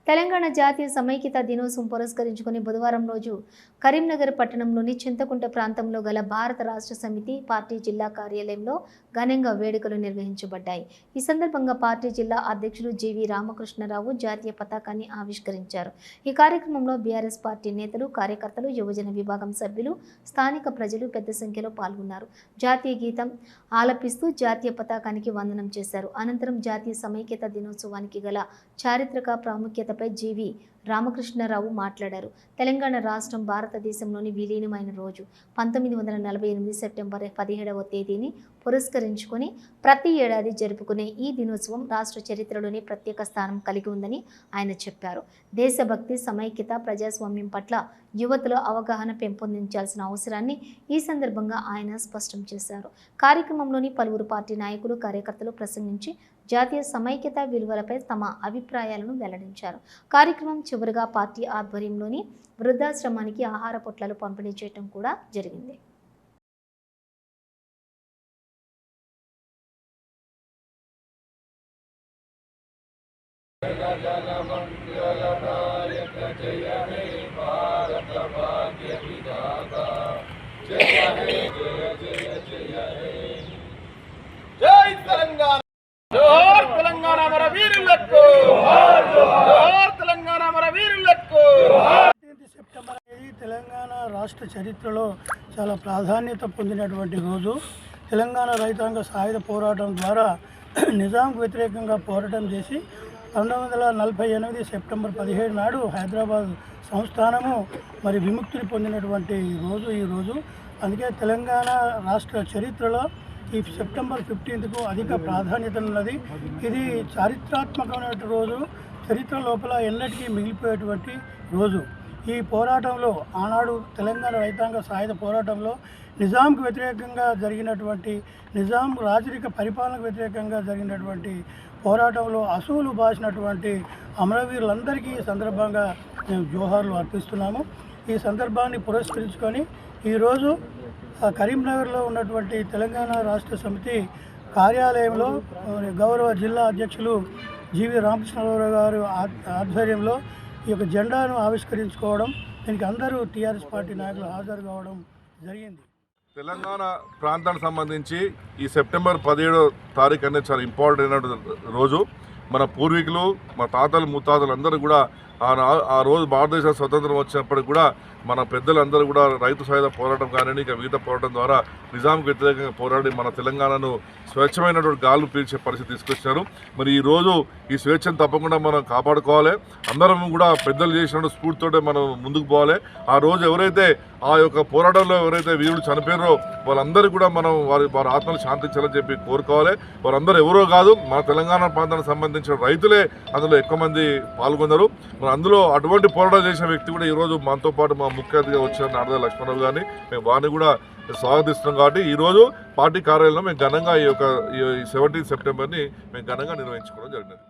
తెలంగాణ జాతీయ సమైక్యత దినోత్సవం పురస్కరించుకుని బుధవారం రోజు కరీంనగర్ పట్టణంలోని చింతకుంట ప్రాంతంలో గల భారత రాష్ట్ర సమితి పార్టీ జిల్లా కార్యాలయంలో ఘనంగా వేడుకలు నిర్వహించబడ్డాయి. ఈ సందర్భంగా పార్టీ జిల్లా అధ్యక్షులు జీవి రామకృష్ణరావు జాతీయ పతాకాన్ని ఆవిష్కరించారు. ఈ కార్యక్రమంలో బీఆర్ఎస్ పార్టీ నేతలు, కార్యకర్తలు, యువజన విభాగం సభ్యులు, స్థానిక ప్రజలు పెద్ద సంఖ్యలో పాల్గొన్నారు. జాతీయ గీతం ఆలపిస్తూ జాతీయ పతాకానికి వందనం చేశారు. అనంతరం జాతీయ సమైక్యత దినోత్సవానికి గల చారిత్రక ప్రాముఖ్యత జీవి రామకృష్ణరావు మాట్లాడారు. తెలంగాణ రాష్ట్రం భారతదేశంలోని విలీనమైన రోజు 1948 సెప్టెంబర్ 17వ తేదీని పురస్కరించుకొని ప్రతి ఏడాది జరుపుకునే ఈ దినోత్సవం రాష్ట్ర చరిత్రలోని ప్రత్యేక స్థానం కలిగి ఉందని ఆయన చెప్పారు. దేశభక్తి, సమైక్యత, ప్రజాస్వామ్యం పట్ల యువతలో అవగాహన పెంపొందించాల్సిన అవసరాన్ని ఈ సందర్భంగా ఆయన స్పష్టం చేశారు. కార్యక్రమంలోని పలువురు పార్టీ నాయకులు, కార్యకర్తలు ప్రసంగించి జాతీయ సమైక్యత విలువలపై తమ అభిప్రాయాలను వెల్లడించారు. కార్యక్రమం చివరిగా పార్టీ ఆధ్వర్యంలోని వృద్ధాశ్రమానికి ఆహార పొట్లాలు పంపిణీ చేయడం కూడా జరిగింది. జై తెలంగాణ, జోహార్ తెలంగాణ మన వీరులకు, జోహార్ తెలంగాణ మన వీరులకు. 18 సెప్టెంబర్ అనేది తెలంగాణ రాష్ట్ర చరిత్రలో చాలా ప్రాధాన్యత పొందినటువంటి రోజు. తెలంగాణ రైతాంగ సాయుధ పోరాటం ద్వారా నిజాంకు వ్యతిరేకంగా పోరాటం చేసి 1948 సెప్టెంబర్ 17 నాడు హైదరాబాద్ సంస్థానము విముక్తిని పొందినటువంటి రోజు ఈ రోజు. అందుకే తెలంగాణ రాష్ట్ర చరిత్రలో ఈ సెప్టెంబర్ 15కు అధిక ప్రాధాన్యత ఉన్నది. ఇది చారిత్రాత్మకమైన రోజు, చరిత్ర లోపల ఎన్నటికీ మిగిలిపోయేటువంటి రోజు. ఈ పోరాటంలో ఆనాడు తెలంగాణ రైతాంగ సాయుధ పోరాటంలో నిజాంకు వ్యతిరేకంగా జరిగినటువంటి, నిజాం రాజరిక పరిపాలనకు వ్యతిరేకంగా జరిగినటువంటి పోరాటంలో అసూలు బాసినటువంటి అమరవీరులందరికీ ఈ సందర్భంగా మేము జోహార్లు అర్పిస్తున్నాము. ఈ సందర్భాన్ని పురస్కరించుకొని ఈరోజు కరీంనగర్లో ఉన్నటువంటి తెలంగాణ రాష్ట్ర సమితి కార్యాలయంలో గౌరవ జిల్లా అధ్యక్షులు జీవి రామకృష్ణరావు గారు ఆధ్వర్యంలో ఈ యొక్క జెండాను ఆవిష్కరించుకోవడం, దీనికి అందరూ టీఆర్ఎస్ పార్టీ నాయకులు హాజరు కావడం జరిగింది. తెలంగాణ ప్రాంతానికి సంబంధించి ఈ సెప్టెంబర్ 17వ తారీఖు అనేది చాలా ఇంపార్టెంట్ అయిన రోజు. మన పూర్వీకులు, మా తాతలు, ముత్తాతలు అందరూ కూడా ఆ రోజు భారతదేశ స్వతంత్రం వచ్చినప్పటికి కూడా మన పెద్దలందరూ కూడా రైతు సాయుధ పోరాటం కానీ ఇక మిగతా పోరాటం ద్వారా నిజాంకు వ్యతిరేకంగా పోరాడి మన తెలంగాణను స్వేచ్ఛమైనటువంటి గాలు పీల్చే పరిస్థితి తీసుకొచ్చారు. మరి ఈరోజు ఈ స్వేచ్ఛను తప్పకుండా మనం కాపాడుకోవాలి. అందరం కూడా పెద్దలు చేసిన స్ఫూర్తితోటే మనం ముందుకు పోవాలి. ఆ రోజు ఎవరైతే ఆ యొక్క పోరాటంలో ఎవరైతే వీరులు చనిపోయారో వాళ్ళందరూ కూడా మనం వారి ఆత్మలు శాంతించాలని చెప్పి కోరుకోవాలి. వారందరూ ఎవరో కాదు, మన తెలంగాణ ప్రాంతానికి సంబంధించిన రైతులే అందులో ఎక్కువ మంది పాల్గొన్నారు. మరి అందులో అటువంటి పోరాటం చేసిన వ్యక్తి కూడా ఈరోజు మనతో పాటు మా ముఖ్య అతిథిగా వచ్చిన నారద లక్ష్మణరావు గారిని మేము వారిని కూడా స్వాగతిస్తున్నాం. కాబట్టి ఈరోజు పార్టీ కార్యాలయంలో మేము ఘనంగా ఈ 17 సెప్టెంబర్ని మేము ఘనంగా నిర్వహించుకోవడం జరిగినది.